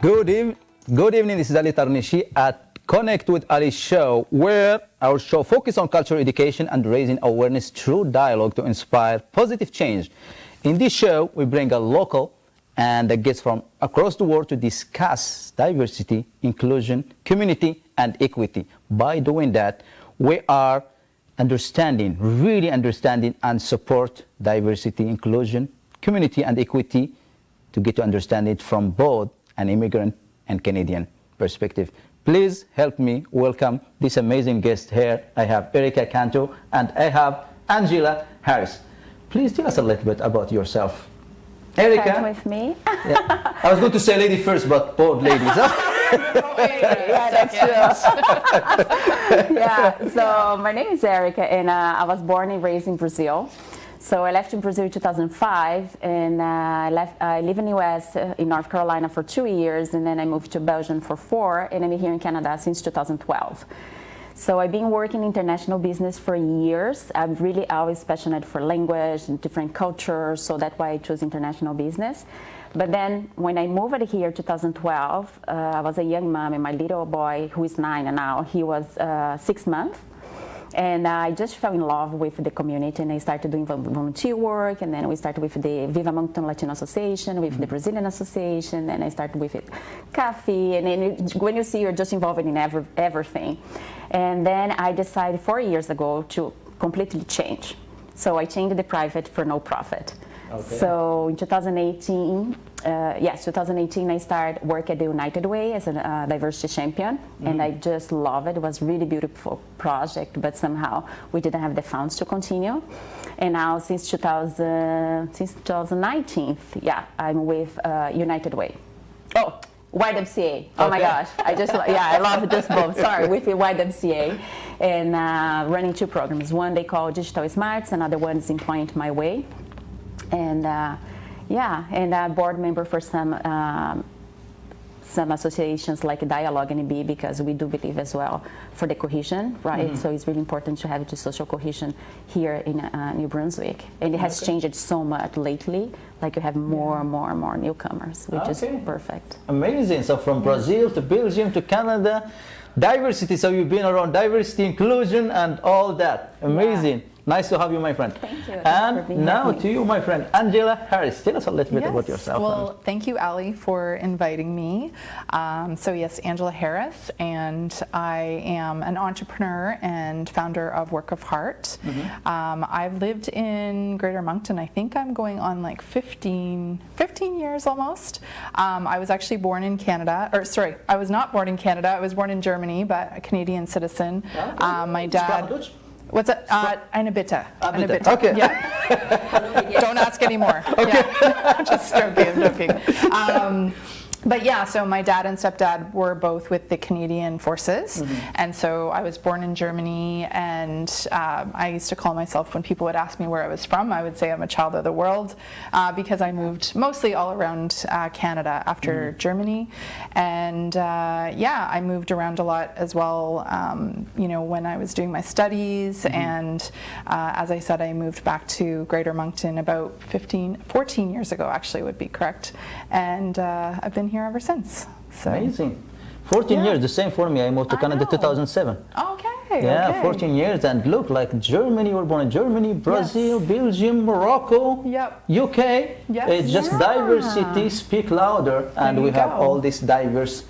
Good, good evening, this is Ettarnichi at Connect with Ali show, where our show focuses on cultural education and raising awareness through dialogue to inspire positive change. In this show, we bring a local and a guest from across the world to discuss diversity, inclusion, community, and equity. By doing that, we are understanding, really understanding and support diversity, inclusion, community, and equity to get to understand it from both an immigrant and Canadian perspective. Please help me welcome this amazing guest here. I have Erica Canto and I have Angela Harris. Please tell us a little bit about yourself. Erica. Start with me. Yeah. I was going to say lady first, but both ladies. Yeah, that's true. Yeah, so my name is Erica and I was born and raised in Brazil. So I left in Brazil in 2005 and I live in the US, in North Carolina for 2 years, and then I moved to Belgium for 4, and I'm here in Canada since 2012. So I've been working in international business for years. I'm really always passionate for language and different cultures, so that's why I chose international business. But then when I moved here 2012, I was a young mom, and my little boy, who is 9 now, he was 6 months. And I just fell in love with the community, and I started doing volunteer work, and then we started with the Viva Moncton Latino Association, with the Brazilian Association, and I started with it, coffee, and then when you see, you're just involved in everything. And then I decided 4 years ago to completely change. So I changed the private for no profit. Okay. So in 2018, 2018, I started work at the United Way as a diversity champion, and I just love it. It was a really beautiful project, but somehow we didn't have the funds to continue. And now since 2019, I'm with United Way. Oh, YWCA. Oh my gosh, I love just both. Sorry, with the YWCA, and running 2 programs. One they call Digital Smarts, another one is Employment My Way. And and a board member for some associations like Dialogue and B, because we do believe as well for the cohesion, right? So it's really important to have the social cohesion here in New Brunswick, and it has changed so much lately. Like you have more and more newcomers, which is perfect. Amazing. So from Brazil to Belgium to Canada, diversity. So you've been around diversity, inclusion, and all that. Amazing. Yeah. Nice to have you, my friend. Thank you. And now to you, my friend, Angela Harris. Tell us a little bit about yourself. Well, thank you, Ali, for inviting me. So yes, Angela Harris, and I am an entrepreneur and founder of Work of Heart. I've lived in Greater Moncton. I think I'm going on like 15 years almost. I was actually born in Canada, or sorry, I was not born in Canada. I was born in Germany, but a Canadian citizen. My dad. What's that? Eine Bitte. Eine Bitte. Okay. Yeah. Don't ask anymore. Okay. Yeah. Just joking. But yeah, so my dad and stepdad were both with the Canadian Forces, and so I was born in Germany, and I used to call myself, when people would ask me where I was from, I would say I'm a child of the world, because I moved mostly all around Canada after Germany, and I moved around a lot as well, when I was doing my studies, and as I said, I moved back to Greater Moncton about 14 years ago, actually would be correct, and I've been here ever since. So. Amazing. 14 years, the same for me. I moved to Canada 2007. Okay. Yeah, 14 years, and look, like Germany, you were born in Germany, Brazil, Belgium, Morocco, UK. It's just diversity, speak louder, and we have all these diverse,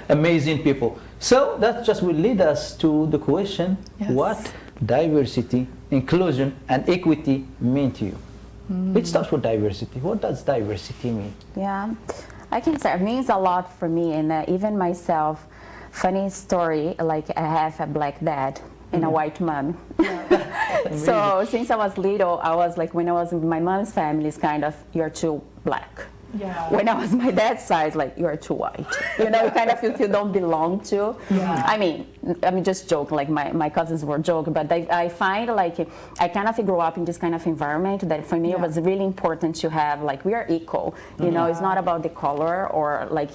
amazing people. So that just will lead us to the question, what diversity, inclusion, and equity mean to you? Let's start with diversity. What does diversity mean? Yeah. I can say it means a lot for me, and even myself. Funny story, like I have a black dad and a white mom. So since I was little, I was like, when I was in my mom's family, it's kind of, you're too black. Yeah. When I was my dad's side, like, you're too white. You know, you kind of feel you don't belong to. Yeah. I mean, just joke, like my cousins were joking, but I find like, I kind of grew up in this kind of environment that for me it was really important to have, like, we are equal. You know, it's not about the color or like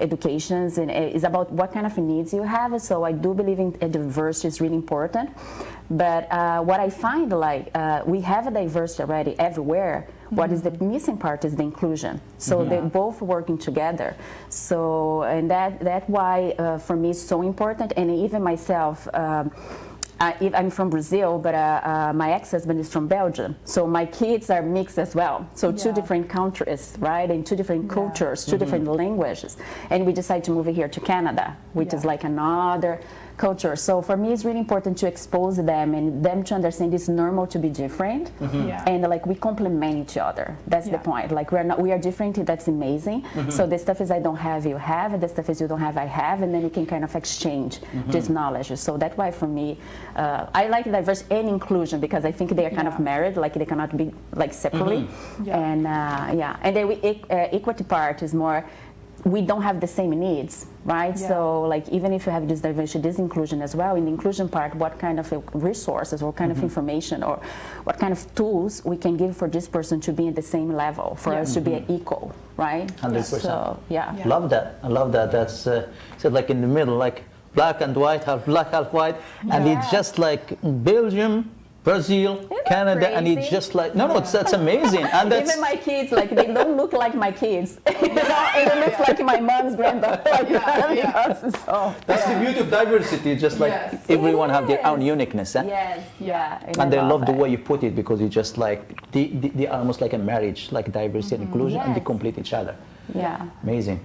educations, and it's about what kind of needs you have. So I do believe in diversity is really important. But what I find, like, we have a diversity already everywhere. What is the missing part is the inclusion. So they're both working together. So, and that's why for me it's so important. And even myself, I'm from Brazil, but my ex-husband is from Belgium. So my kids are mixed as well. So two different countries, right? And two different cultures, two different languages. And we decided to move here to Canada, which is like another culture. So for me, it's really important to expose them and them to understand it's normal to be different, and like we complement each other. That's the point. Like we are different. That's amazing. So the stuff is I don't have, you have, and the stuff is you don't have, I have, and then we can kind of exchange this knowledge. So that's why for me, I like diversity and inclusion because I think they are kind of married. Like they cannot be like separately. And and the equity part is more. We don't have the same needs, right? So like even if you have this diversity, this inclusion as well, in the inclusion part, what kind of resources, what kind of information or what kind of tools we can give for this person to be at the same level, for us to be equal, right? 100%. So, Love that. I love that. That's said like in the middle, like black and white, half black, half white, and it's just like Belgium, Brazil, Canada, and it's just like that's amazing. And that's even my kids, like they don't look like my kids. It looks like my mom's granddaughter. That's the beauty of diversity. Just like everyone have their own uniqueness. And I love the way you put it because it's just like they are almost like a marriage, like diversity and inclusion, and they complete each other. Amazing.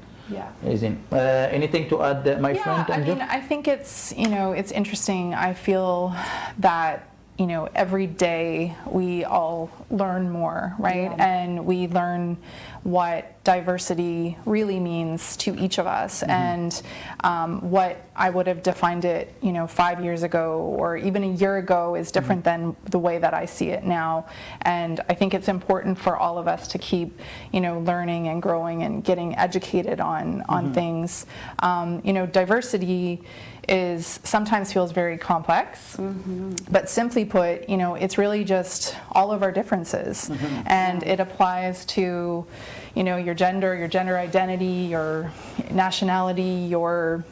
Amazing. Anything to add, my friend? I mean, I think it's it's interesting. I feel that every day we all learn more, right? And we learn what diversity really means to each of us, and what I would have defined it, 5 years ago or even a year ago is different than the way that I see it now. And I think it's important for all of us to keep, learning and growing and getting educated on things. Diversity sometimes feels very complex, but simply put, it's really just all of our differences, and it applies to, your gender identity, your nationality, your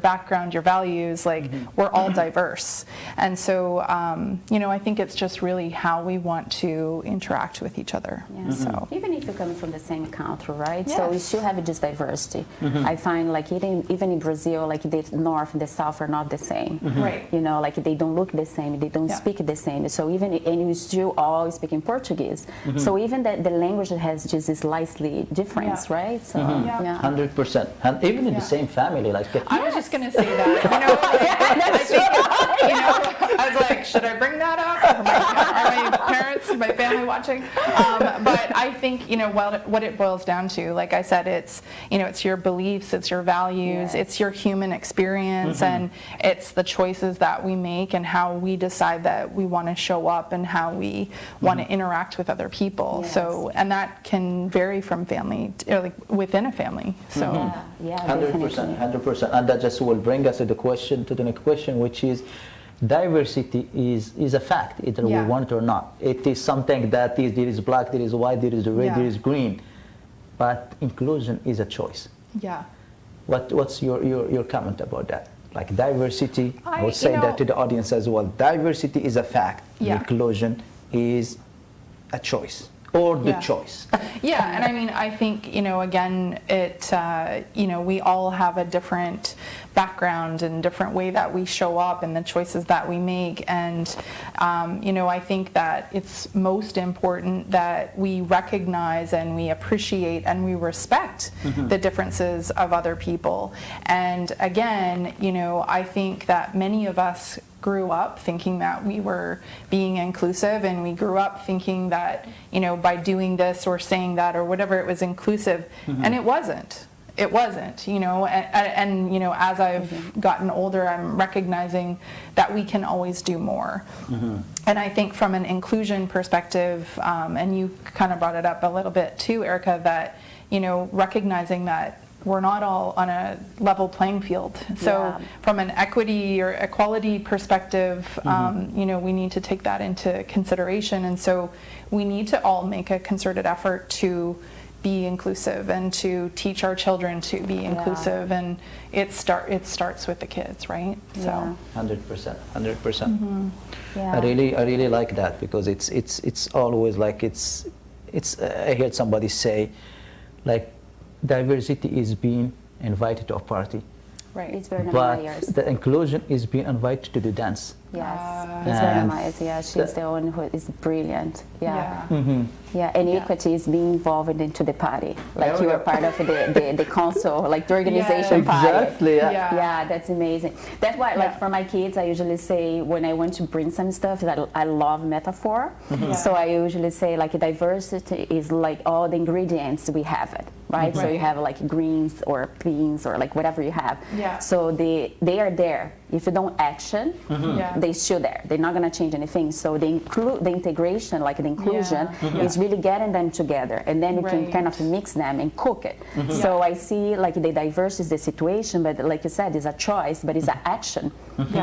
background, your values. Like we're all diverse, and so I think it's just really how we want to interact with each other. So even if you're coming from the same country, right? So we still have this diversity. I find like even in Brazil, like the north and the south are not the same, right? Like they don't look the same, they don't speak the same. So and we still all speaking Portuguese. So even the language has just a slightly difference, right? So 100%, and even in the same family, like I was just gonna say that. I was like, should I bring that up? Are my parents, my family watching? But I think what it boils down to, like I said, it's it's your beliefs, it's your values, it's your human experience, and it's the choices that we make and how we decide that we want to show up and how we want to interact with other people. So, and that can vary from family, like within a family. So 100%, and that just will bring us to the next question, which is diversity is a fact, either we want it or not. It is something that there is black, there is white, there is red, there is green, but inclusion is a choice. What's your comment about that? Like diversity, I would say that to the audience as well. Diversity is a fact. Inclusion is a choice. Or the choice. And I mean, I think, again, we all have a different background and different way that we show up and the choices that we make. And, I think that it's most important that we recognize and we appreciate and we respect the differences of other people. And again, I think that many of us grew up thinking that we were being inclusive, and we grew up thinking that by doing this or saying that or whatever, it was inclusive, and it wasn't. And as I've gotten older, I'm recognizing that we can always do more. And I think from an inclusion perspective, and you kind of brought it up a little bit too, Erica, that recognizing that we're not all on a level playing field. So from an equity or equality perspective, we need to take that into consideration. And so we need to all make a concerted effort to be inclusive and to teach our children to be inclusive. And it starts with the kids, right? So 100%. I really like that, because it's always like It's I heard somebody say, like, diversity is being invited to a party, Right. It's very but nice. the inclusion is being invited to the dance. Yes, it's very And nice. Yeah, she's the one who is brilliant. Yeah. Yeah. Yeah, and equity is being involved into the party. Like you are part of the council, like the organization party. Exactly. Yeah. Yeah, that's amazing. That's why, like for my kids, I usually say when I want to bring some stuff, that I love metaphor. So I usually say like diversity is like all the ingredients we have it, right? So you have like greens or beans or like whatever you have. Yeah. So they are there. If you don't action, they still there. They're not gonna change anything. So the integration, like the inclusion, is really getting them together, and then you can kind of mix them and cook it. So I see like the diverse is the situation, but like you said, it's a choice, but it's an action.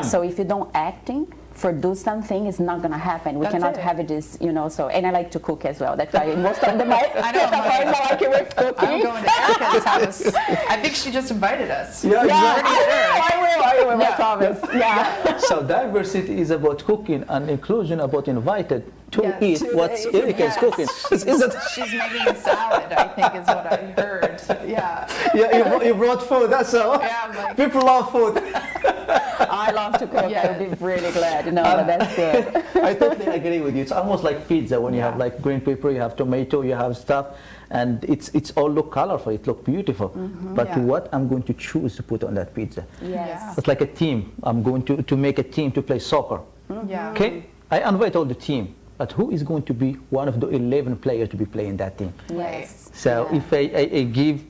So if you don't acting for do something, it's not gonna happen. We cannot have this, you know. So, and I like to cook as well. That's why most of the I like it with cooking. I'm going to Erica's house. I think she just invited us. Yeah, I will. I promise. Yeah. So diversity is about cooking, and inclusion about invited to eat what Erica is cooking. Is it? She's making salad, I think, is what I heard. Yeah. Yeah, you brought food. That's all. Yeah, I'm like, People love food. I love to cook. I would be really glad. You know, but that's good. I totally agree with you. It's almost like pizza when you have like green pepper, you have tomato, you have stuff, and it's all look colorful. It look beautiful. But what I'm going to choose to put on that pizza? Yes. It's like a team. I'm going to make a team to play soccer. yeah. Okay, I invite all the team, but who is going to be one of the 11 players to be playing that team? Yes. So if I give,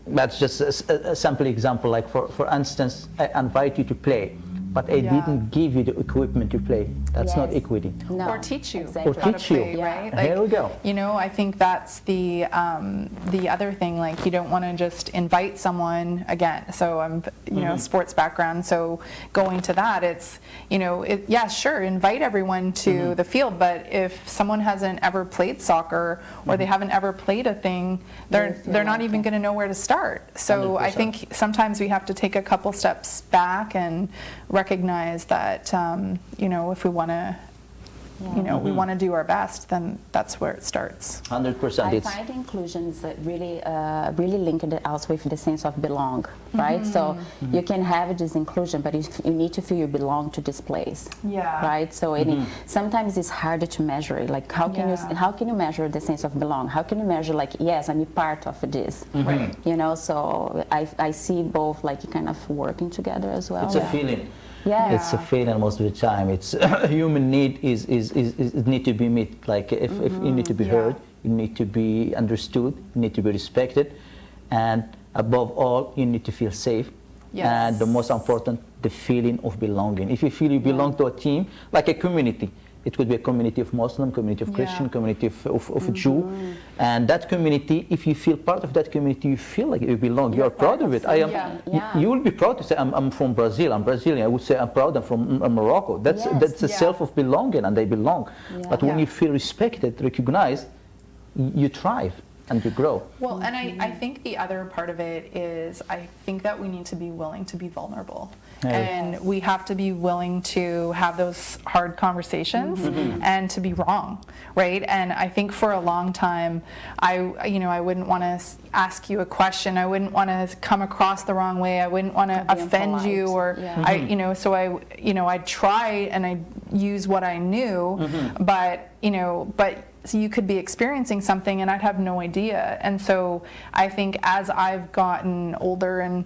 that's just a sample example, like for instance, I invite you to play, but I didn't give you the equipment to play. That's not equity. No. Or teach you Exactly. Or how to teach you. play, right? Here we go. You know, I think that's the other thing. Like, you don't want to just invite someone again. So I'm, you know, sports background. So going to that, it's, you know, sure, invite everyone to the field. But if someone hasn't ever played soccer or they haven't ever played a thing, they're not even going to know where to start. So 100%. I think sometimes we have to take a couple steps back and recognize that, you know, if we want to, you know, we want to do our best, then that's where it starts. 100%. I It's find inclusion is really, really linked also with the sense of belong, right? So you can have this inclusion, but you need to feel you belong to this place, Yeah. right? So sometimes it's harder to measure it. Like how can you measure the sense of belong? How can you measure like, yes, I'm a part of this, Right. you know? So I see both like kind of working together as well. a feeling. Yeah. It's a feeling most of the time. It's human need is need to be met. Like if you need to be heard, you need to be understood, you need to be respected, and above all, you need to feel safe. Yes. And the most important, the feeling of belonging. If you feel you belong to a team, like a community, it could be a community of Muslim, community of Christian, community of Jew, and that community, if you feel part of that community, you feel like you belong. You're proud of it. I am. You will be proud to say, I'm from Brazil. I'm Brazilian. I would say I'm proud. I'm from Morocco. That's a self of belonging, and they belong. But when you feel respected, recognized, you thrive and you grow. Well, and I think the other part of it is I think that we need to be willing to be vulnerable. And we have to be willing to have those hard conversations and to be wrong, right? And I think for a long time, I wouldn't want to ask you a question. I wouldn't want to come across the wrong way. I wouldn't want to offend you, or I'd try and I'd use what I knew, but so you could be experiencing something and I'd have no idea. And so I think as I've gotten older and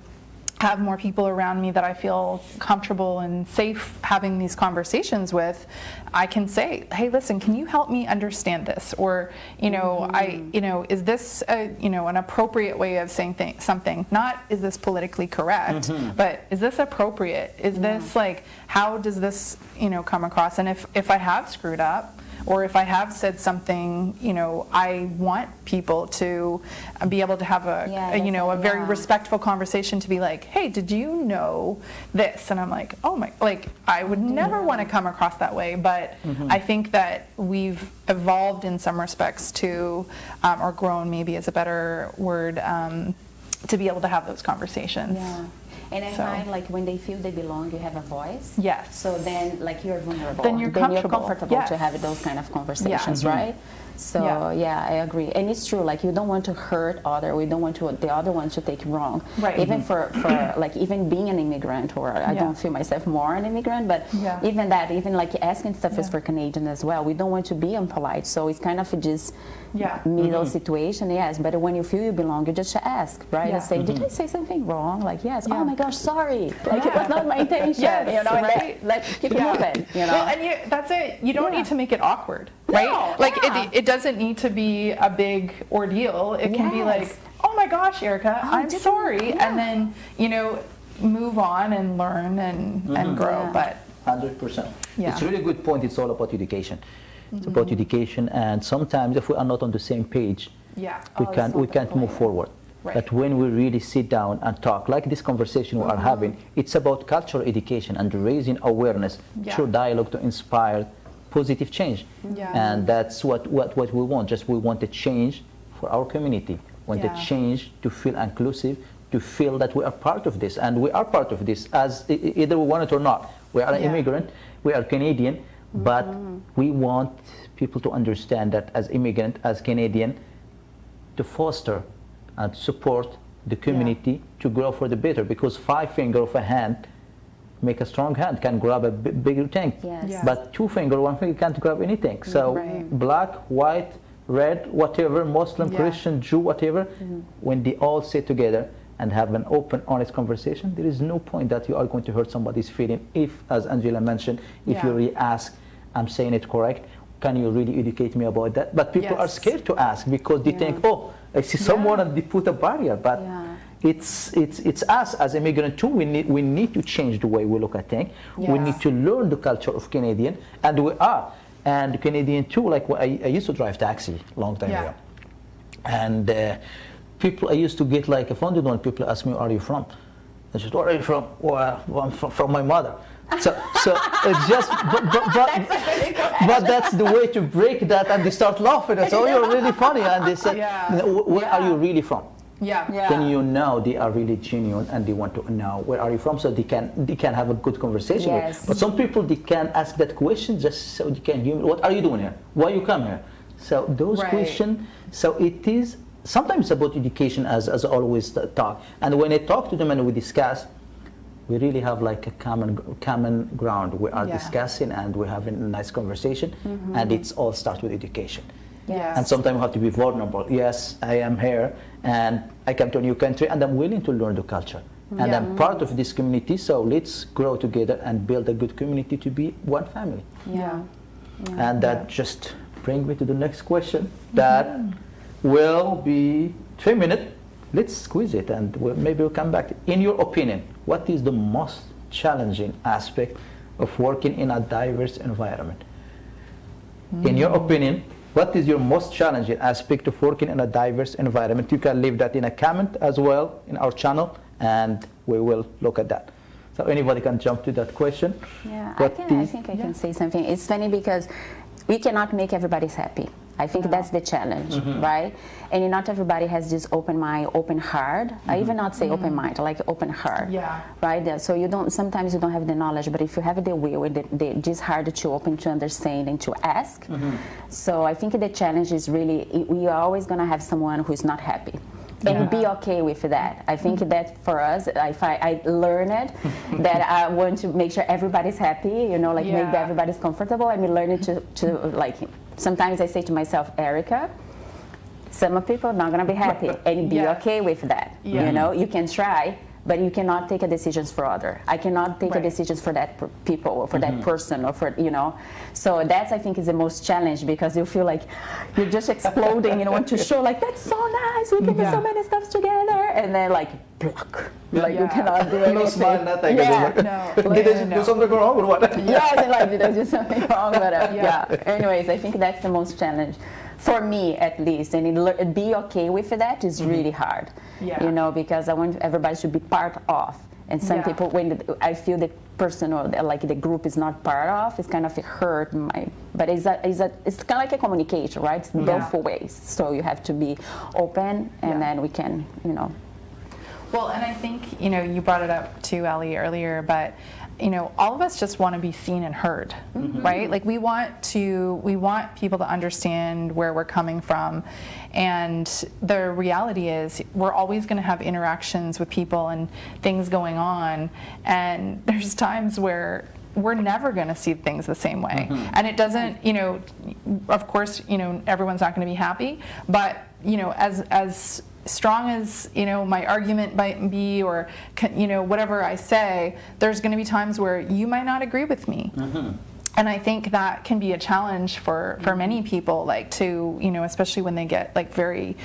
have more people around me that I feel comfortable and safe having these conversations with, I can say, hey, listen, can you help me understand this? Or, is this an appropriate way of saying something? Not is this politically correct, but is this appropriate? Is this like, how does this, come across? And if I have screwed up, or if I have said something, I want people to be able to have a very respectful conversation, to be like, hey, did you know this? And I'm like, oh my, like I would never want to come across that way. But I think that we've evolved in some respects to, or grown maybe is a better word, to be able to have those conversations. Yeah. And I find like when they feel they belong, you have a voice. Yes. So then like you're vulnerable. Then you're comfortable to have those kind of conversations, right? So yeah, I agree, and it's true. Like you don't want to hurt other. We don't want to the other one to take wrong. Right. Even for like even being an immigrant, or I don't feel myself more an immigrant, but even that, even like asking stuff is for Canadian as well. We don't want to be impolite. So it's kind of just middle situation. Yes, but when you feel you belong, you just ask, right? And say, did I say something wrong? Like yes. Oh my gosh, sorry. Like it was not my intention. You know, right. Let's keep moving. You know, well, and that's it. You don't need to make it awkward, right? No, like it doesn't need to be a big ordeal. It can be like, oh my gosh, Erica, I'm sorry, and then move on and learn and grow. But 100%. It's a really good point. It's all about education. It's about education, and sometimes if we are not on the same page, we can't move forward. Right. But when we really sit down and talk, like this conversation we are having, it's about cultural education and raising awareness through dialogue to inspire positive change. And that's what we want. Just we want a change for our community. We want a change to feel inclusive, to feel that we are part of this. And we are part of this, as either we want it or not. We are an immigrant, we are Canadian, but we want people to understand that as immigrant, as Canadian, to foster and support the community to grow for the better, because 5 fingers of a hand make a strong hand, can grab a bigger thing. But 2 fingers, 1 finger can't grab anything. So black, white, red, whatever, Muslim, Christian, Jew, whatever, when they all sit together and have an open, honest conversation, there is no point that you are going to hurt somebody's feeling if, as Angela mentioned, if you really ask, I'm saying it correct, can you really educate me about that? But people are scared to ask because they think, oh, I see someone and they put a barrier. But it's us as immigrants too. We need to change the way we look at things. We need to learn the culture of Canadian, and we are. And Canadian too, like I used to drive taxi a long time ago. And I used to get like offended when people ask me, where are you from? I said, where are you from? Well, I'm from my mother. So it's just, but that's the way to break that, and they start laughing. And say, oh, you're really funny. And they say, where are you really from? Then you know they are really genuine and they want to know where are you from, so they can have a good conversation with. But some people, they can ask that question just so they can, what are you doing here? Why you come here? So those questions, so it is sometimes about education, as I always talk. And when I talk to them and we discuss, we really have like a common ground. We are discussing and we're having a nice conversation, and it's all starts with education. And sometimes you have to be vulnerable. Yes, I am here and I come to a new country and I'm willing to learn the culture. And I'm part of this community, so let's grow together and build a good community to be one family. And that just brings me to the next question. That will be 3 minutes. Let's squeeze it and maybe we'll come back. In your opinion, what is the most challenging aspect of working in a diverse environment? In your opinion, what is your most challenging aspect of working in a diverse environment? You can leave that in a comment as well in our channel, and we will look at that. So anybody can jump to that question. I think I can say something. It's funny because we cannot make everybody happy. I think that's the challenge, right? And not everybody has this open mind, open heart. I even not say open mind, like open heart, right? So sometimes you don't have the knowledge, but if you have the will, this heart to open to understand and to ask. So I think the challenge is really, we are always gonna have someone who's not happy. And be okay with that. I think that for us, I learned that I want to make sure everybody's happy, like make everybody's comfortable. I mean, learning to like, sometimes I say to myself, Erica, some people are not gonna be happy, and be okay with that. You can try, but you cannot take a decisions for other. I cannot take a decisions for that people or for that person or for, So that's, I think, is the most challenge, because you feel like you're just exploding, want to show like, that's so nice, we can do so many stuff together, and then like, block. Like you cannot do anything. No smile, nothing. Did I do something wrong or what? Yes, and like, did I do something wrong? But anyways, I think that's the most challenge. For me, at least, and be okay with that is really hard, because I want everybody to be part of. And some people, when I feel the person or the group is not part of, it's kind of hurt but it's kind of like a communication, right? It's both ways. So you have to be open, and then we can, Well, and I think, you brought it up to Ellie earlier, but all of us just want to be seen and heard, right? Like we want people to understand where we're coming from, and the reality is we're always going to have interactions with people and things going on, and there's times where we're never going to see things the same way. And it doesn't, of course, everyone's not going to be happy, but as strong as my argument might be, or whatever I say, there's going to be times where you might not agree with me. And I think that can be a challenge for many people, like to, especially when they get like very,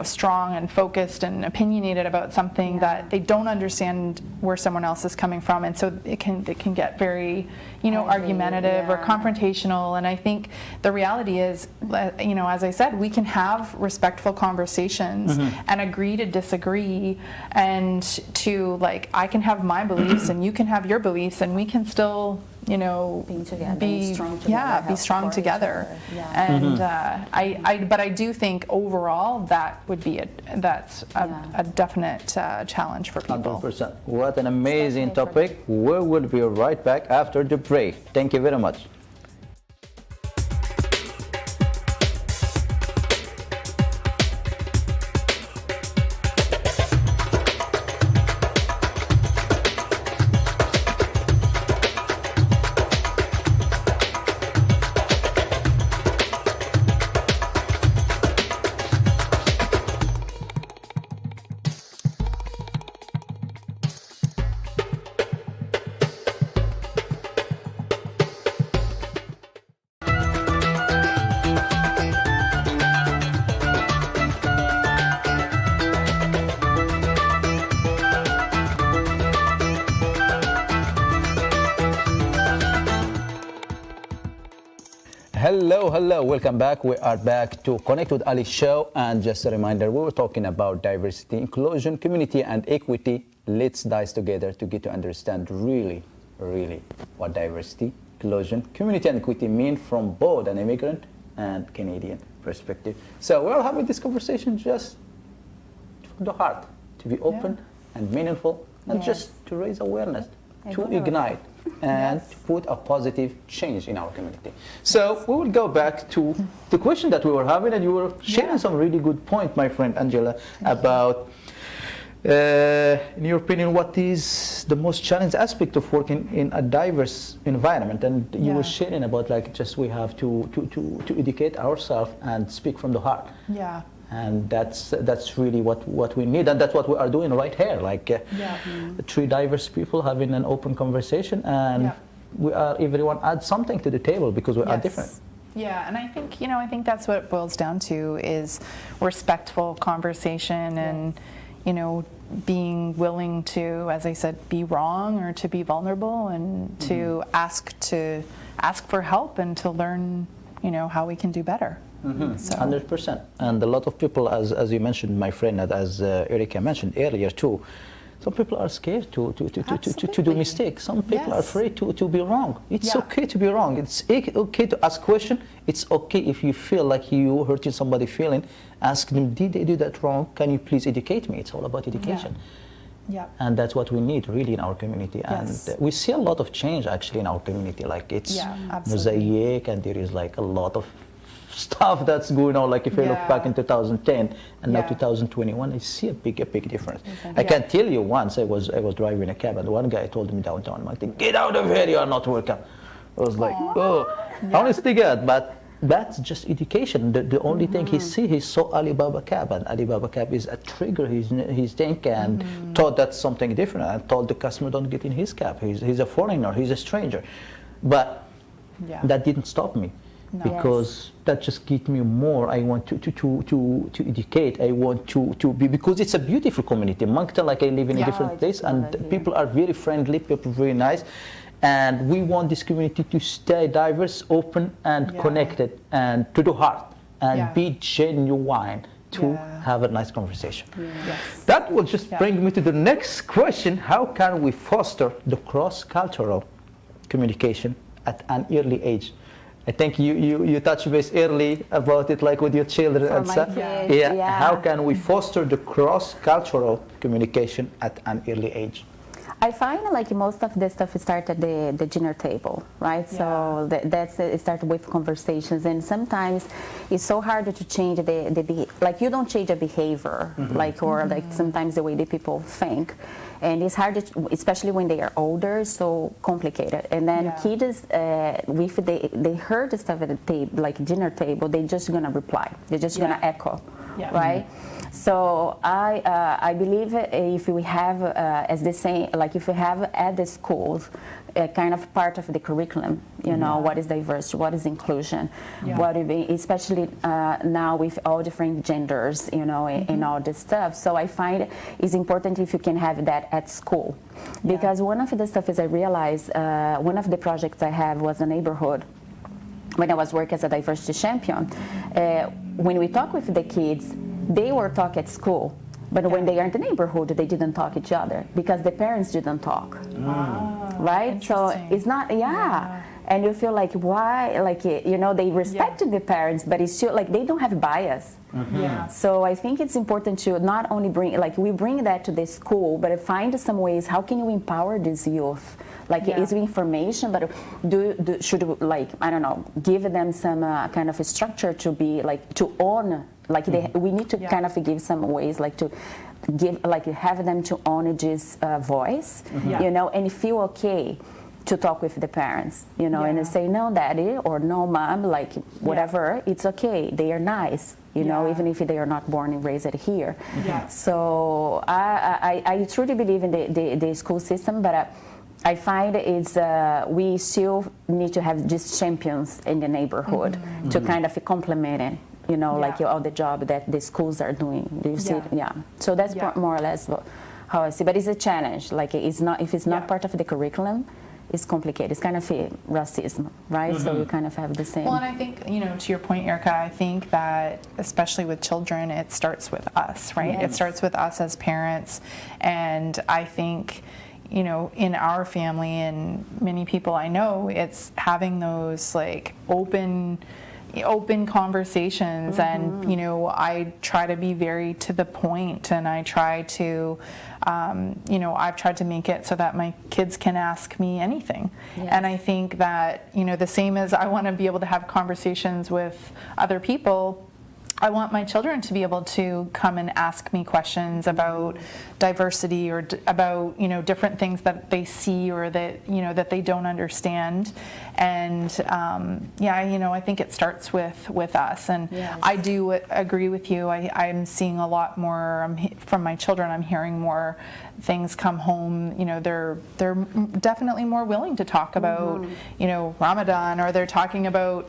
strong and focused and opinionated about something that they don't understand where someone else is coming from. And so it can get very, argumentative or confrontational. And I think the reality is, as I said, we can have respectful conversations and agree to disagree, and to like, I can have my beliefs and you can have your beliefs, and we can still being together, be strong together, be strong together. And but I do think overall that would be a definite challenge for people. 100%. What an amazing topic. We will be right back after the break. Thank you very much. Hello, welcome back. We are back to Connect with Ali show, and just a reminder, we were talking about diversity, inclusion, community, and equity. Let's dive together to get to understand really what diversity, inclusion, community, and equity mean from both an immigrant and Canadian perspective. So we're having this conversation just from the heart, to be open and meaningful, and just to raise awareness, to ignite and to put a positive change in our community. So we will go back to the question that we were having, and you were sharing some really good point, my friend Angela, about, in your opinion, what is the most challenging aspect of working in a diverse environment? And you were sharing about like just we have to educate ourselves and speak from the heart. Yeah. And that's really what we need, and that's what we are doing right here, like three diverse people having an open conversation, and everyone adds something to the table because we are different. Yeah, and I think that's what it boils down to, is respectful conversation, and being willing to, as I said, be wrong or to be vulnerable, and to ask for help and to learn how we can do better. 100%. And a lot of people, as you mentioned, my friend, as Erika mentioned earlier too, some people are scared to do mistakes. Some people are afraid to be wrong. It's okay to be wrong. It's okay to ask questions. It's okay if you feel like you hurting somebody's feeling. Ask them, did they do that wrong? Can you please educate me? It's all about education. And that's what we need really in our community. And we see a lot of change actually in our community. Like it's mosaic, and there is like a lot of stuff that's going on. Like if you look back in 2010 and now 2021, I see a big difference. I can tell you, once I was driving a cab, and one guy told me downtown, "Martin, get out of here, you are not welcome." I was like, honestly, God, but that's just education. The only thing he saw Alibaba cab, and Alibaba cab is a trigger his think, and thought that's something different, and told the customer, don't get in his cab. He's a foreigner, he's a stranger. But that didn't stop me. Because that just gives me more. I want to educate. I want to be, because it's a beautiful community. Moncton, like I live in a different place, and people are very friendly, people very nice, and we want this community to stay diverse, open, and connected, and to the heart, and be genuine to have a nice conversation. That will just bring me to the next question: how can we foster the cross-cultural communication at an early age? I think you touched base early about it, like with your children For and my stuff. kids, Yeah. yeah. How can we foster the cross-cultural communication at an early age? I find like most of this stuff starts at the dinner table, right? Yeah. So that's it starts with conversations, and sometimes it's so hard to change like you don't change a behavior, like or like sometimes the way that people think, and it's hard to, especially when they are older, so complicated. And then kids, if they heard the stuff at the table, like dinner table, they're just gonna reply, they're just gonna echo, right? So I believe if we have, as they say, like if we have at the schools, kind of part of the curriculum, you know, what is diversity, what is inclusion, what especially now with all different genders, you know, and all this stuff. So I find it's important if you can have that at school, because one of the stuff is I realized one of the projects I have was a neighborhood. When I was working as a diversity champion, when we talk with the kids, they were talk at school, but when they are in the neighborhood, they didn't talk each other because the parents didn't talk, right? So it's not, and you feel like why, like you know, they respected the parents, but it's still like they don't have bias. So I think it's important to not only bring, like we bring that to the school, but find some ways how can you empower this youth. Like it's information, but should like I don't know, give them some kind of a structure to be like to own. Like we need to kind of give some ways, like to give, like have them to own this voice, you know, and feel okay to talk with the parents, you know, and say no, daddy, or no, mom, like whatever, it's okay. They are nice, you know, even if they are not born and raised here. So I truly believe in the school system, but. I find it's we still need to have just champions in the neighborhood to kind of complement it, you know, like all the job that the schools are doing. Do you see it? So that's more or less how I see. But it's a challenge. Like it's not if it's not part of the curriculum, it's complicated. It's kind of a racism, right? So you kind of have the same. Well, and I think, you know, to your point, Erica, I think that especially with children, it starts with us, right? It starts with us as parents, and I think. You know, in our family and many people I know, it's having those like open conversations, and you know, I try to be very to the point, and I try to you know, I've tried to make it so that my kids can ask me anything. And I think that, you know, the same as I want to be able to have conversations with other people, I want my children to be able to come and ask me questions about diversity or about, you know, different things that they see or that, you know, that they don't understand. And you know, I think it starts with us. And I do agree with you. I'm seeing a lot more from my children. I'm hearing more things come home. You know, they're definitely more willing to talk about, you know, Ramadan, or they're talking about,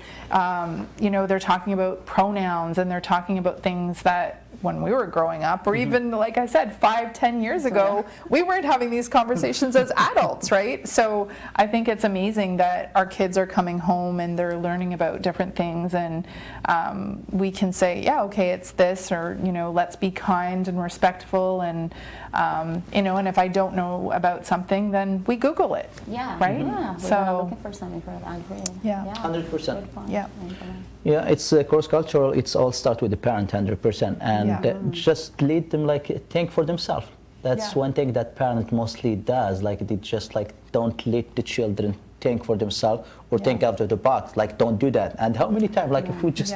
you know, they're talking about pronouns, and they're talking about things that when we were growing up, or even like I said, 5-10 years ago, we weren't having these conversations as adults, right? So I think it's amazing that our kids are coming home and they're learning about different things, and we can say, yeah, okay, it's this, or, you know, let's be kind and respectful, and you know, and if I don't know about something, then we Google it. Right? Yeah. We're looking for something for that. I agree. 100%. Yeah, it's cross-cultural. It's all start with the parent, 100%, and just lead them, like think for themselves. That's one thing that parent mostly does. Like they just like don't let the children think for themselves or think out of the box. Like don't do that. And how many times, like if we just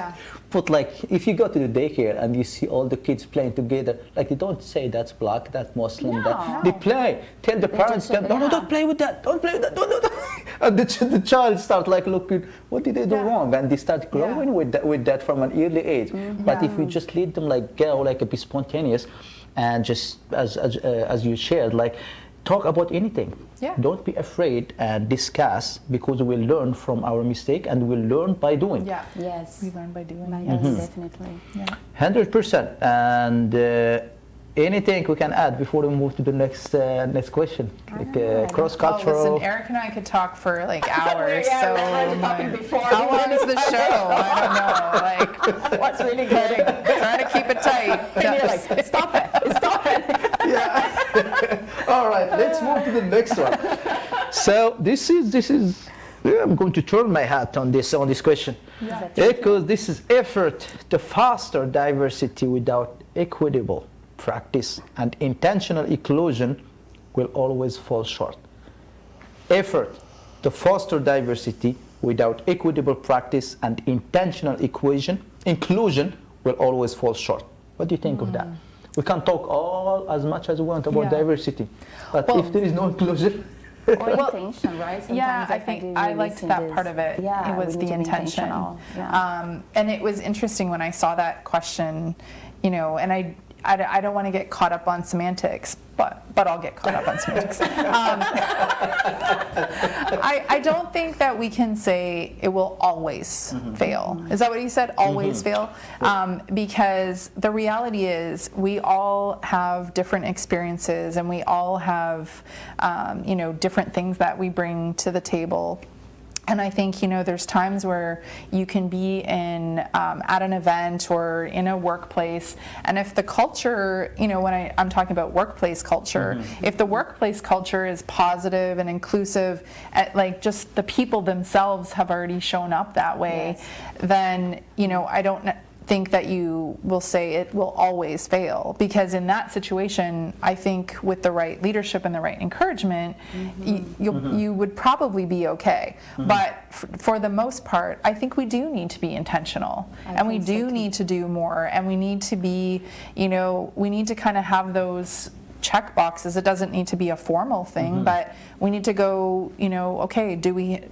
put, like if you go to the daycare and you see all the kids playing together, like they don't say that's black, that's Muslim, that they play. Tell the parents, no, don't play with that, don't play with that, don't do that. And the child start like looking, what did they do wrong? And they start growing with that from an early age. But if we just lead them like go, like be spontaneous, and just as you shared, like talk about anything. Don't be afraid and discuss, because we'll learn from our mistake and we'll learn by doing. Yes. We learn by doing. Definitely. 100%. And anything we can add before we move to the next question? Like cross-cultural. Oh, listen, Eric and I could talk for like hours. So before. how long is the show? I don't know. Like, what's really good? Trying to keep it tight. And you're like, stop it. All right, let's move to the next one. So this is I'm going to turn my hat on this question. Yeah. Because this is effort to foster diversity without equitable practice and intentional inclusion will always fall short. Effort to foster diversity without equitable practice and intentional inclusion will always fall short. What do you think of that? We can talk all as much as we want about diversity, but if there is no inclusion, or intention, right? Sometimes yeah, I think I liked that part of it. Yeah, it was the intention. Yeah. And it was interesting when I saw that question, you know, and I don't want to get caught up on semantics, but I'll get caught up on semantics. I don't think that we can say it will always fail. Is that what you said? Always fail? Because the reality is we all have different experiences and we all have, you know, different things that we bring to the table. And I think, you know, there's times where you can be in at an event or in a workplace, and if the culture, you know, when I'm talking about workplace culture, if the workplace culture is positive and inclusive, like just the people themselves have already shown up that way, then, you know, I don't think that you will say it will always fail, because in that situation, I think with the right leadership and the right encouragement, you would probably be okay. But for the most part, I think we do need to be intentional, and we do need to do more, and we need to be, you know, we need to kind of have those check boxes. It doesn't need to be a formal thing, but we need to go, you know, okay,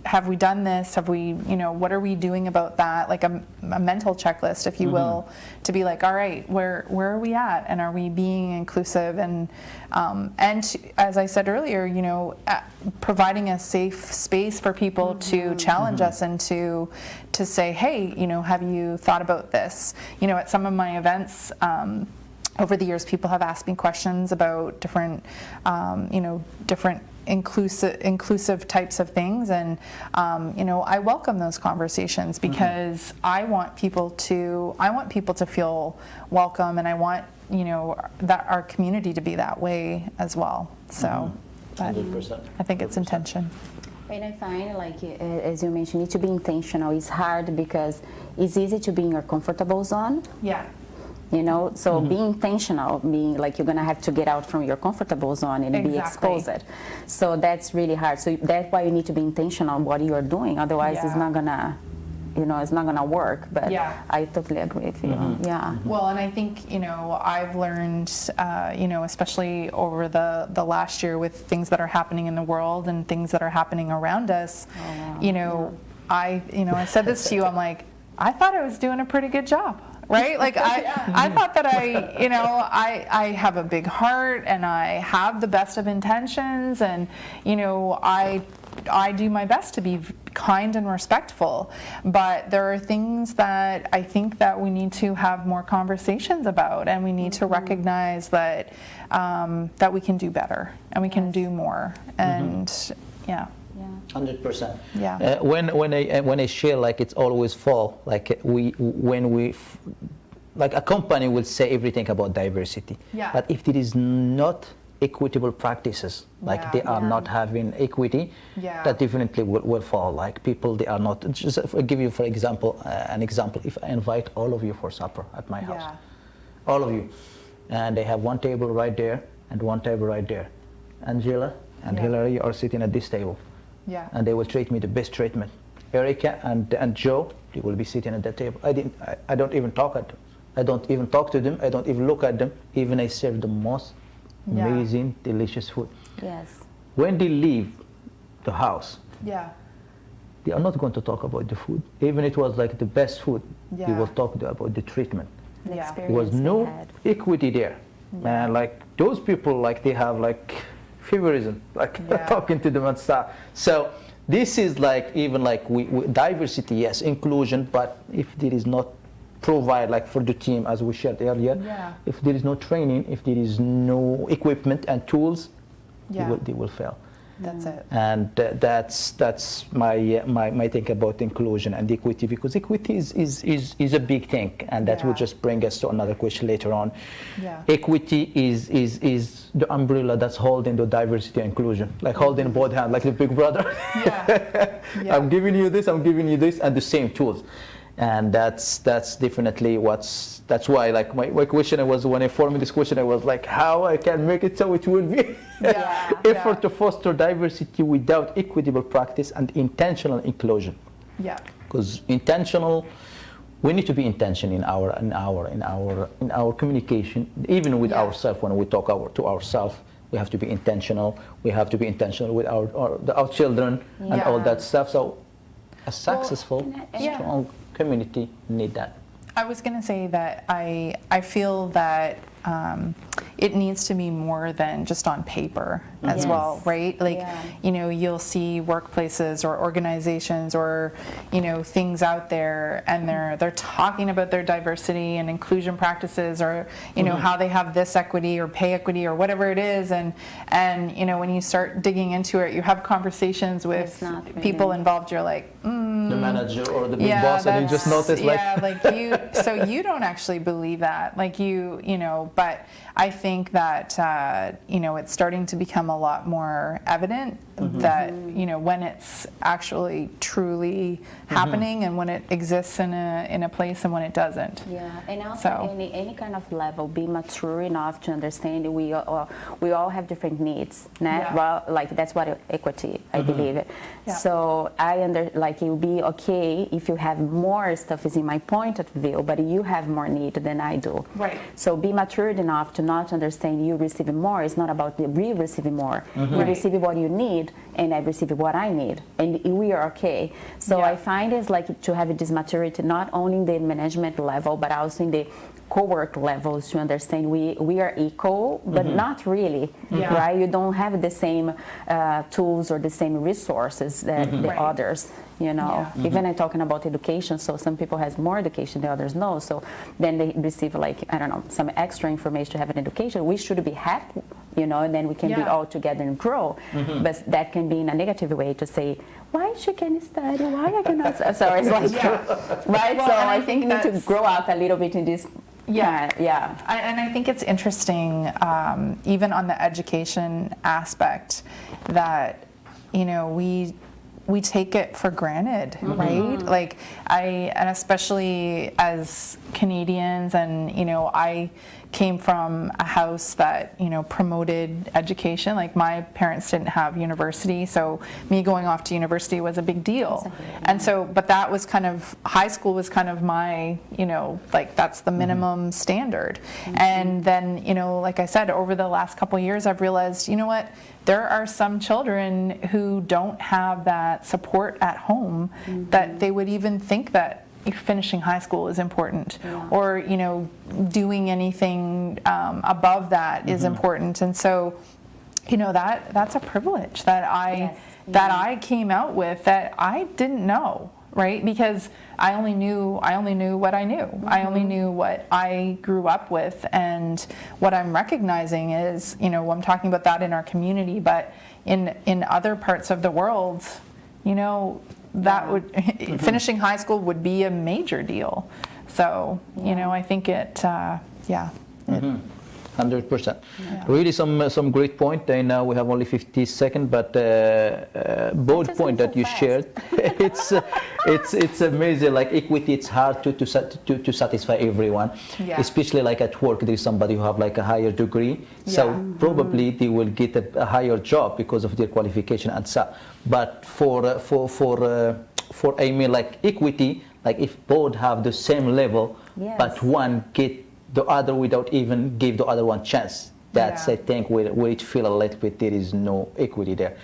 have we done this? Have we, you know, what are we doing about that? Like a mental checklist, if you will, to be like, all right, where are we at? And are we being inclusive? And as I said earlier, you know, providing a safe space for people to challenge us and to say, hey, you know, have you thought about this? You know, at some of my events, over the years, people have asked me questions about different, you know, different inclusive types of things, and you know, I welcome those conversations because I want people to feel welcome, and I want, you know, that our community to be that way as well. So, but 100%. I think it's intention. And I find, like, as you mentioned, you need to be intentional. It's hard because it's easy to be in your comfortable zone. Yeah. You know, so being intentional, being like you're gonna have to get out from your comfortable zone and be exposed. So that's really hard. So that's why you need to be intentional on what you're doing. Otherwise, it's not gonna, you know, it's not gonna work. But I totally agree with you. Yeah. Well, and I think, you know, I've learned, you know, especially over the last year with things that are happening in the world and things that are happening around us. You know, I said this to you. I'm like, I thought I was doing a pretty good job. Right? Like I thought that I have a big heart and I have the best of intentions, and, you know, I do my best to be kind and respectful, but there are things that I think that we need to have more conversations about, and we need to recognize that that we can do better and we can do more, and 100%. Yeah. When I share, like, it's always fall. Like like a company will say everything about diversity. Yeah. But if there is not equitable practices, like they are not having equity, that definitely will fall. Like people, they are not. Just I'll give you, for example, an example. If I invite all of you for supper at my house, all of you, and they have one table right there and one table right there, Angela and Hillary are sitting at this table. Yeah. And they will treat me the best treatment. Erica and Joe, they will be sitting at that table. I don't even talk at them. I don't even talk to them. I don't even look at them. Even I serve the most amazing, delicious food. Yes. When they leave the house, they are not going to talk about the food. Even it was like the best food, they will talk about the treatment. There was no equity there. And like those people, like they have like favorism, like talking to them and stuff. So this is like, even like we diversity, yes, inclusion, but if there is not provide, like for the team, as we shared earlier, if there is no training, if there is no equipment and tools, they will fail. That's it. And that's my thing about inclusion and equity, because equity is a big thing, and that will just bring us to another question later on. Yeah. Equity is the umbrella that's holding the diversity and inclusion, like holding both hands, like the big brother. Yeah. Yeah. I'm giving you this, and the same tools. And that's definitely that's why, like, my question was, when I formed this question, I was like, how I can make it so it will be effort to foster diversity without equitable practice and intentional inclusion. Yeah. Because we need to be intentional in our communication, even with ourselves. When we talk to ourselves, we have to be intentional. We have to be intentional with our children and all that stuff. So a successful, strong community need that. I was going to say that I feel that it needs to be more than just on paper as well, right? Like, you know, you'll see workplaces or organizations or, you know, things out there, and they're talking about their diversity and inclusion practices, or, you know, how they have this equity or pay equity or whatever it is, and you know, when you start digging into it, you have conversations with people involved, you're like, the manager or the big boss, and you just notice, so you don't actually believe that, like, you know, but I think that you know, it's starting to become a lot more evident that, you know, when it's actually truly happening, and when it exists in a place and when it doesn't. Yeah, and also any kind of level, be mature enough to understand that we all have different needs. Well, like, that's what equity, I believe it. So like, it would be okay if you have more stuff is in my point of view, but you have more need than I do. Right. So be matured enough to not understand you receiving more. It's not about we receiving more. You receive what you need, and I receive what I need, and we are okay. So I find it's like to have this maturity not only in the management level, but also in the co-work levels, to understand we are equal, but not really, right? You don't have the same tools or the same resources that the others, you know. Even I'm talking about education, so some people has more education, the others no, so then they receive, like, I don't know, some extra information to have an education. We should be happy, you know, and then we can be all together and grow. But that can be in a negative way, to say, why she can study, why I cannot. So it's like, right? Well, so I think you need to grow up a little bit in this. And I think it's interesting, even on the education aspect, that, you know, we take it for granted, right? Like, and especially as Canadians, and, you know, I came from a house that, you know, promoted education. Like, my parents didn't have university, so me going off to university was a big deal. And so, but that was kind of, high school was kind of my, you know, like, that's the minimum standard. And then, you know, like I said, over the last couple of years, I've realized, you know what, there are some children who don't have that support at home, that they would even think that finishing high school is important, or, you know, doing anything above that is important. And so, you know, that's a privilege that I came out with, that I didn't know, right? Because I only knew what I knew. I only knew what I grew up with. And what I'm recognizing is, you know, I'm talking about that in our community, but in other parts of the world, you know, that would finishing high school would be a major deal. So, you know, I think it 100%. Really some great point. I know we have only 50 seconds, but both point that you shared, it's amazing. Like, equity, it's hard to satisfy everyone, especially like at work. There's somebody who have like a higher degree, so probably they will get a higher job because of their qualification and so. But for I mean, like, equity, like, if both have the same level, but one get the other without even give the other one chance. That's, I think, where it feel a little bit there is no equity there.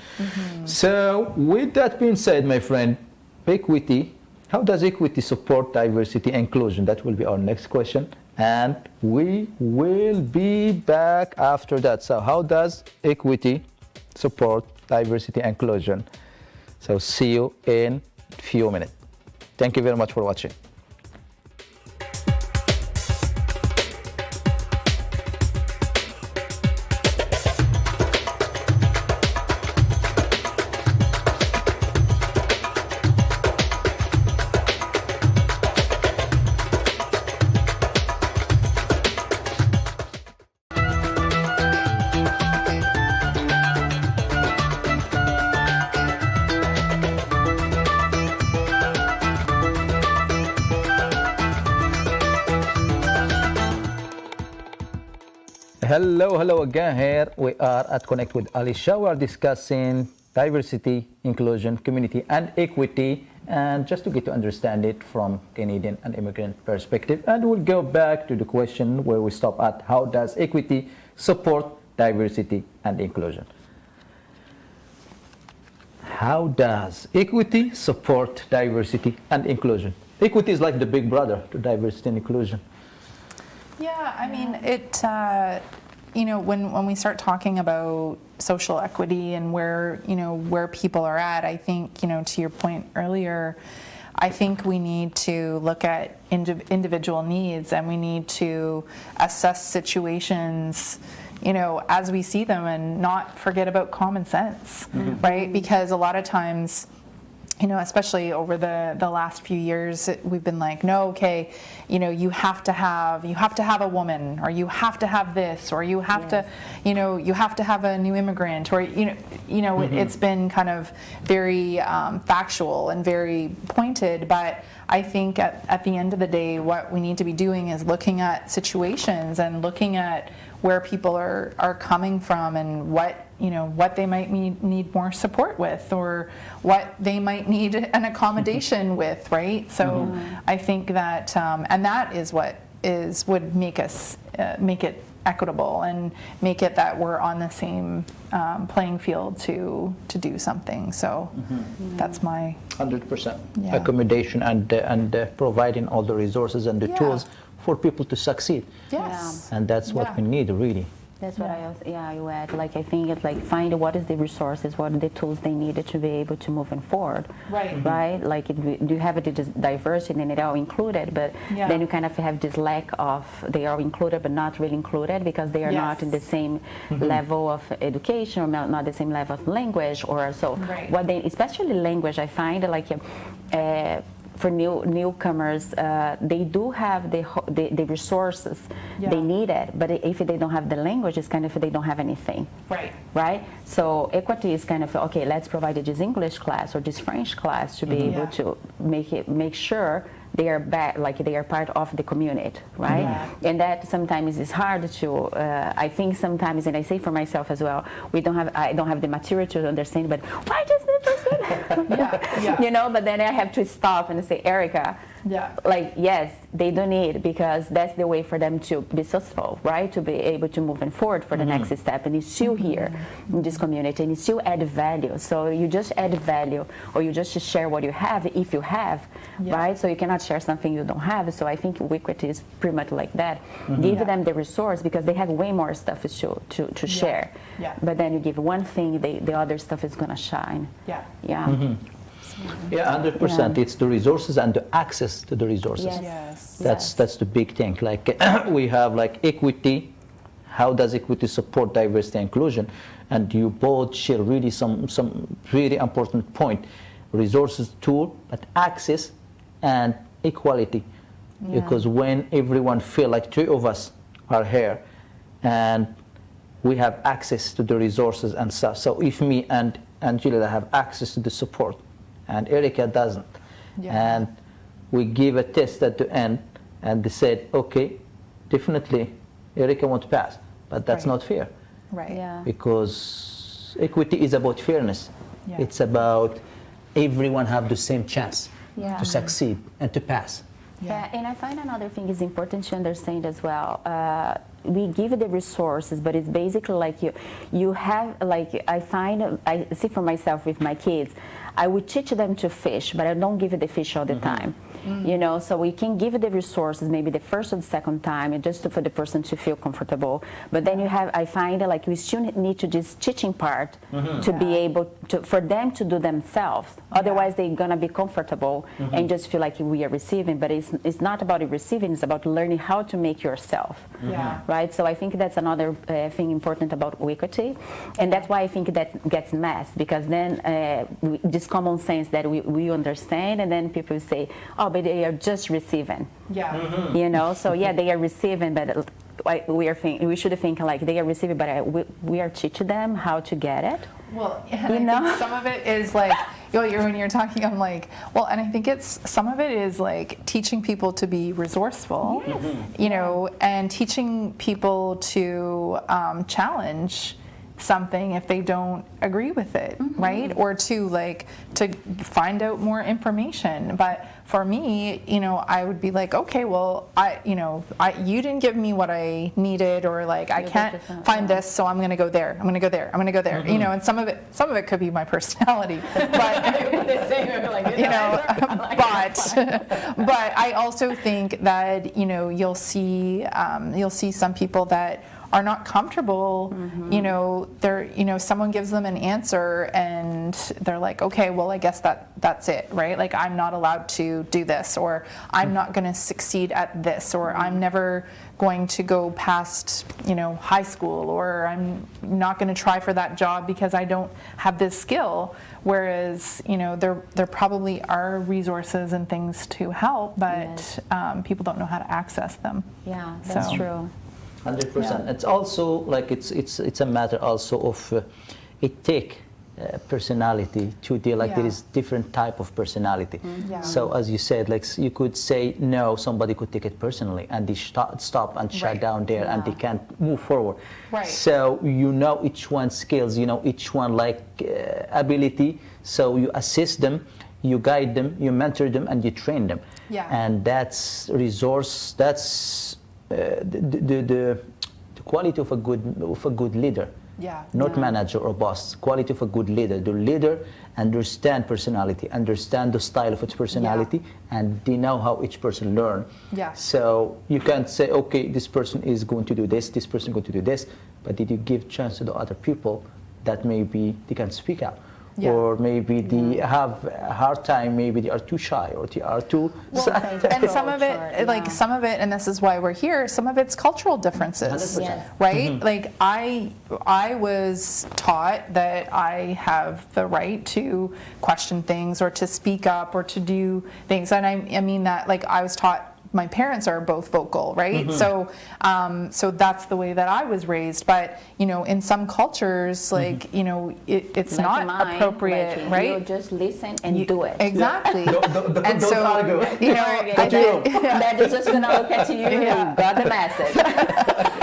So with that being said, my friend, equity, how does equity support diversity and inclusion? That will be our next question, and we will be back after that. So how does equity support diversity and inclusion? So see you in a few minutes. Thank you very much for watching. Hello again. Here we are at Connect with Ali Show. We are discussing diversity, inclusion, community, and equity, and just to get to understand it from Canadian and immigrant perspective. And we'll go back to the question where we stop at: how does equity support diversity and inclusion? How does equity support diversity and inclusion? Equity is like the big brother to diversity and inclusion. Yeah, I mean, when we start talking about social equity and where people are at, I think, to your point earlier, I think we need to look at individual needs, and we need to assess situations, as we see them, and not forget about common sense, right? Because a lot of times, especially over the last few years, we've been like, no, okay, you have to have a woman, or you have to have this, or you have to, you have to have a new immigrant, or it's been kind of very factual and very pointed. But I think at the end of the day, what we need to be doing is looking at situations and looking at where people are coming from, and what they might need more support with, or what they might need an accommodation with, right? So I think that, and that is what would make us make it equitable, and make it that we're on the same playing field to do something. So that's my 100% accommodation, and providing all the resources and the tools for people to succeed. Yes. And that's what we need, really. That's what I also, you add. Like, I think it's like find what is the resources, what are the tools they needed to be able to moving forward. Right. Right? Like, you have the diversity and it all included, but then you kind of have this lack of, they are included but not really included, because they are not in the same level of education, or not the same level of language, or so. Right. What they, especially language, I find like, for newcomers, they do have the resources they needed, but if they don't have the language, it's kind of they don't have anything. Right? So equity is kind of, okay, let's provide this English class or this French class to be able to make sure they are like they are part of the community, right? And that sometimes is hard to. I think sometimes, and I say for myself as well, I don't have the maturity to understand. But why does this person? But then I have to stop and say, Erica. Like, yes, they do need, because that's the way for them to be successful, right? To be able to move forward for the next step, and it's still here in this community, and you still add value. So you just add value, or you just share what you have, if you have, right? So you cannot share something you don't have. So I think equity is pretty much like that. Give them the resource, because they have way more stuff to share. But then you give one thing, the other stuff is gonna shine. Yeah, 100%. It's the resources and the access to the resources. That's the big thing. Like we have like equity. How does equity support diversity and inclusion? And you both share really some really important point. Resources, tool, but access and equality. Because when everyone feel like three of us are here, and we have access to the resources and stuff. So if me and Angela have access to the support, and Erica doesn't, and we give a test at the end, and they said, okay, definitely Erica won't pass, but that's not fair, because equity is about fairness. It's about everyone have the same chance to succeed and to pass. And I find another thing is important to understand as well. We give the resources, but it's basically like you have, like, I see for myself with my kids, I would teach them to fish, but I don't give the fish all the time. So we can give the resources maybe the first or the second time, and just for the person to feel comfortable. But then I find like we still need to this teaching part to be able to, for them to do themselves. Otherwise, they're gonna be comfortable and just feel like we are receiving. But it's not about receiving; it's about learning how to make yourself. Right. So I think that's another thing important about equity, and that's why I think that gets messed, because then this common sense that we understand, and then people say, oh, but they are just receiving. So they are receiving, but we should think like they are receiving, but we are teaching them how to get it. Well, and I think some of it is like when you're talking, I'm like, well, and I think it's, some of it is like teaching people to be resourceful, you know, and teaching people to challenge something if they don't agree with it, right? Or to find out more information. But for me, you know, I would be like, okay, well, you didn't give me what I needed, or like, I can't find this, so I'm going to go there. I'm going to go there. I'm going to go there. You know, and some of it could be my personality, but you know, but I also think that, you know, you'll see some people that are not comfortable, you know, someone gives them an answer and they're like, okay, well, I guess that's it, right? Like, I'm not allowed to do this, or I'm not going to succeed at this, or I'm never going to go past, you know, high school, or I'm not going to try for that job because I don't have this skill. Whereas, you know, there probably are resources and things to help, but people don't know how to access them. Yeah, that's true. 100%. Yeah. It's also like it's a matter also of it take personality to deal, like there is different type of personality. So as you said, like you could say no, somebody could take it personally and they stop and shut down there and they can't move forward. Right. So you know each one's skills, you know each one like ability, so you assist them, you guide them, you mentor them, and you train them. And that's resource, that's the quality of a good leader, not manager or boss. Quality of a good leader. The leader understand personality, understand the style of its personality, and they know how each person learn. So you can't say, okay, this person is going to do this, this person is going to do this, but did you give chance to the other people that maybe they can speak out? Or maybe they have a hard time, maybe they are too shy, or they are too... And some of it, like some of it, and this is why we're here, some of it's cultural differences, right? Like I was taught that I have the right to question things or to speak up or to do things. And I mean that, like, I was taught, my parents are both vocal, right? So that's the way that I was raised. But, you know, in some cultures, like, you know, it's like not appropriate, like, right? You just listen and do it. Exactly. And so, argue. You know, that is just gonna look at you. You got the message.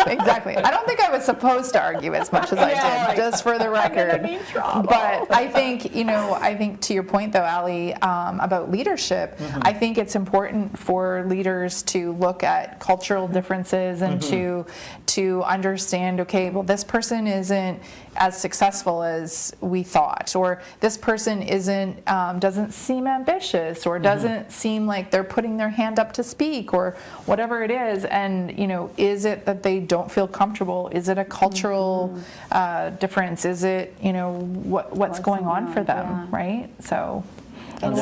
Exactly. I don't think I was supposed to argue as much as I did, just for the record. But I think, you know, to your point though, Ali, about leadership, I think it's important for leaders to look at cultural differences and to understand, okay, well, this person isn't as successful as we thought, or this person doesn't seem ambitious, or doesn't seem like they're putting their hand up to speak, or whatever it is. And, you know, is it that they don't feel comfortable? Is it a cultural difference? Is it, you know, what's going on for them, right? So, and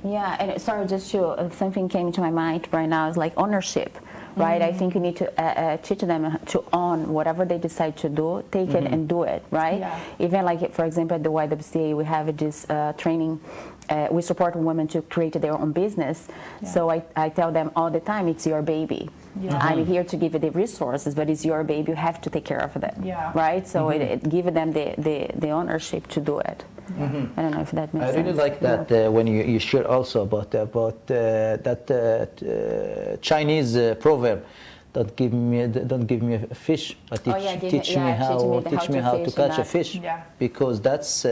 and sorry, just to something came to my mind right now is like ownership. Right, I think you need to teach them to own whatever they decide to do, take it and do it, right? Even like, for example, at the YWCA, we have this training. We support women to create their own business. So I tell them all the time, it's your baby. I'm here to give you the resources, but it's your baby. You have to take care of it, right? So it gives them the ownership to do it. I don't know if that makes sense. I really like that when you share also about that Chinese proverb. Don't give me a fish, but teach me how to catch a fish. Because that's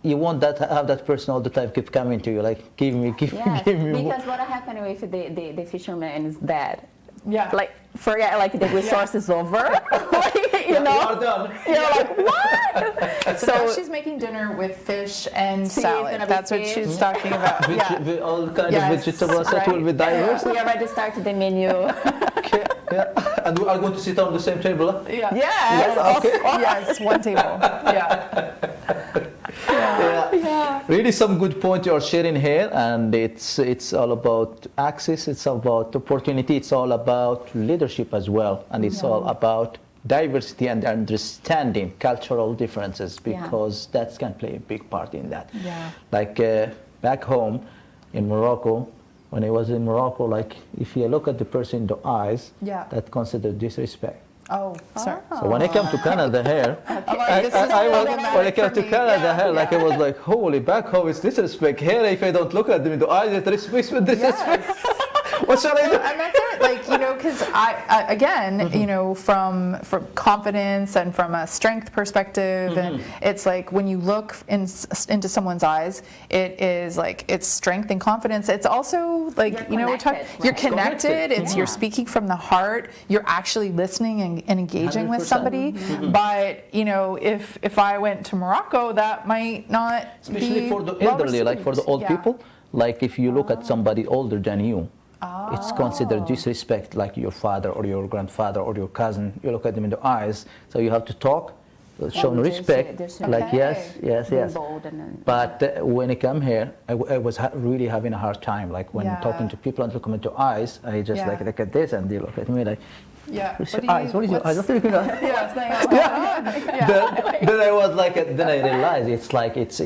you want have that person all the time keep coming to you, like give me because what happened with the fisherman is that like forget, like the resource is over. You know, you're done. You're like, what? So now she's making dinner with fish and salad. That's what she's talking about. With all kind of vegetables that will be diverse. We already started the menu. And we are going to sit on the same table. Huh? Yes, one table. Really some good point you are sharing here, and it's all about access, it's about opportunity, it's all about leadership as well, and it's all about diversity and understanding cultural differences, because that can play a big part in that. Like back home in Morocco, when I was in Morocco, like if you look at the person in the eyes, that's considered disrespect. Oh, sorry. So when I came to Canada here, This is when I came to Canada yeah, here, like I was like, holy, back home it's disrespect. Here, if I don't look at them in the eyes, it's respect with disrespect. What shall I do? And that's it, like, you know, because I again, you know, from confidence and from a strength perspective, and it's like when you look into someone's eyes, it is like it's strength and confidence. It's also like You're you're connected. connected. It's you're speaking from the heart. You're actually listening and engaging with 100%. somebody. But you know, if I went to Morocco, that might not Especially be for the well elderly, like for the received. old Yeah. people. Like if you look at somebody older than you, it's considered disrespect, like your father or your grandfather or your cousin. You look at them in the eyes, so you have to talk, show respect, like yes. Bold and But when I come here, I was really having a hard time. Like when Yeah. talking to people and looking into eyes, I just Yeah. like look at this and they look at me like, Yeah. what's What your do you- eyes? What is your eyes? what's- What are you looking at? Yeah, what's going on? Then I was like, then I realized it's like it's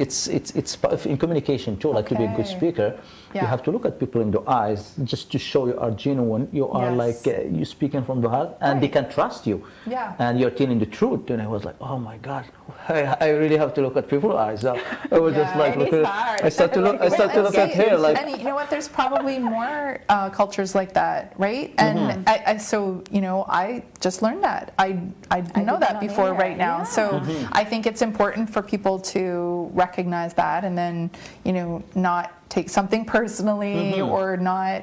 in communication too. Like to be a good Okay. speaker, you Yeah. have to look at people in the eyes just to show you are genuine. You are Yes. like you speaking from the heart, and they can trust you. Yeah. And you're telling the truth. And I was like, oh my God, I really have to look at people's eyes. So I was just Yeah. like It looking. is hard. I start to look. I start to look at her like. And you know what? There's probably more cultures like that, right? And I so you know, I just learned that. I didn't know did that not before either. right now. Yeah. So I think it's important for people to recognize that, and then you know, not take something personally or not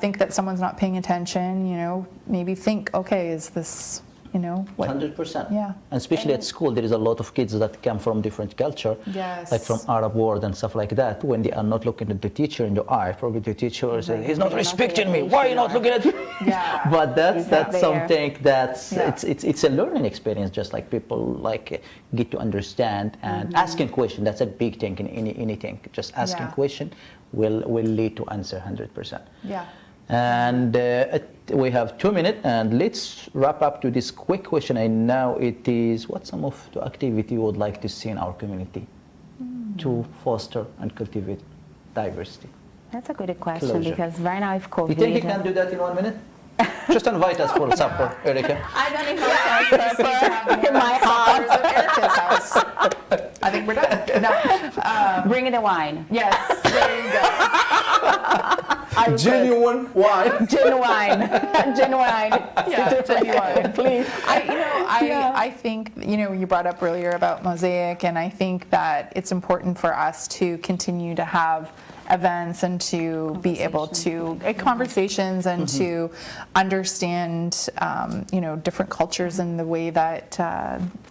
think that someone's not paying attention. You know, maybe think, okay, is this, you know, what? 100%. Yeah. And especially at school, there is a lot of kids that come from different culture, Yes. like from Arab world and stuff like that. When they are not looking at the teacher in the eye, probably the teacher will say, "He's not They're not respecting me. paying Why are you not attention looking at me?" Yeah. But that's Exactly. something that's Yeah. it's a learning experience. Just like people like get to understand and asking question. That's a big thing in anything. Just asking Yeah. question will lead to answer 100%. Yeah. And we have 2 minutes, and let's wrap up to this quick question. I know it is, what some of the activity you would like to see in our community to foster and cultivate diversity? That's a good question Closure. because right now if You COVID. think you can do that in 1 minute? Just invite us for supper, Erica. I don't even In my house, at Erica's house. I think we're done. No. Bring the wine. Yes. There you go. Genuine wine. Genuine. Genuine. Yeah, genuine. Please. I think, you know, you brought up earlier about Mosaic, and I think that it's important for us to continue to have events and to be able to conversations and to understand you know, different cultures and the way that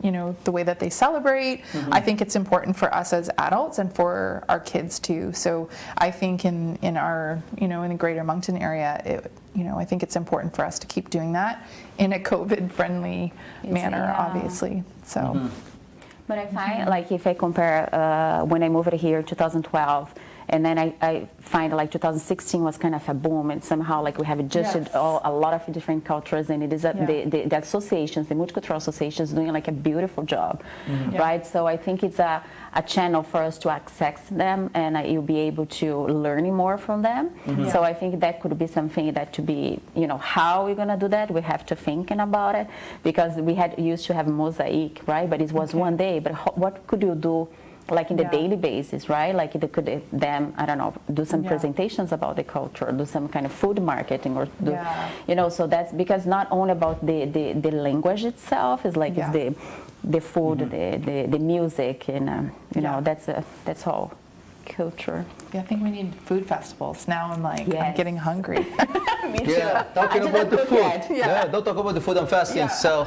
you know, the way that they celebrate. I think it's important for us as adults and for our kids too. So I think in our, you know, in the greater Moncton area, you know, I think it's important for us to keep doing that in a COVID friendly manner, yeah. obviously. So But I find, like, if I compare when I moved here 2012, and then I find like 2016 was kind of a boom, and somehow like we have adjusted Yes. a lot of different cultures, and it is the associations, the multicultural associations, doing like a beautiful job, right? So I think it's a channel for us to access them, and you'll be able to learn more from them. So I think that could be something that to be, you know, how we're gonna do that, we have to thinking about it, because we had used to have Mosaic, right? But it was one day, but what could you do like in the daily basis, right? Like they could them, I don't know, do some presentations about the culture, do some kind of food marketing, or do, you know. So that's because not only about the language itself, is like it's the food, the music, and you know, that's all culture. yeah, I think we need food festivals. Now I'm like, I'm Yes. getting hungry. Me too. Yeah, talking I about didn't the cook food. yet. Yeah, don't talk about the food and fasting. So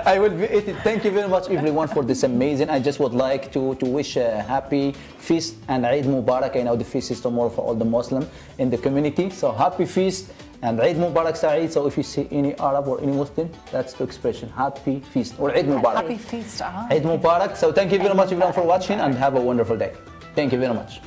I will be eating. Thank you very much, everyone, for this amazing. I just would like to wish a happy feast and Eid Mubarak. I know the feast is tomorrow for all the Muslim in the community. So happy feast and Eid Mubarak Sa'id. So if you see any Arab or any Muslim, that's the expression, happy feast or Eid Mubarak. Happy feast. Eid Mubarak. So thank you very much, everyone, for watching, and have a wonderful day. Thank you very much.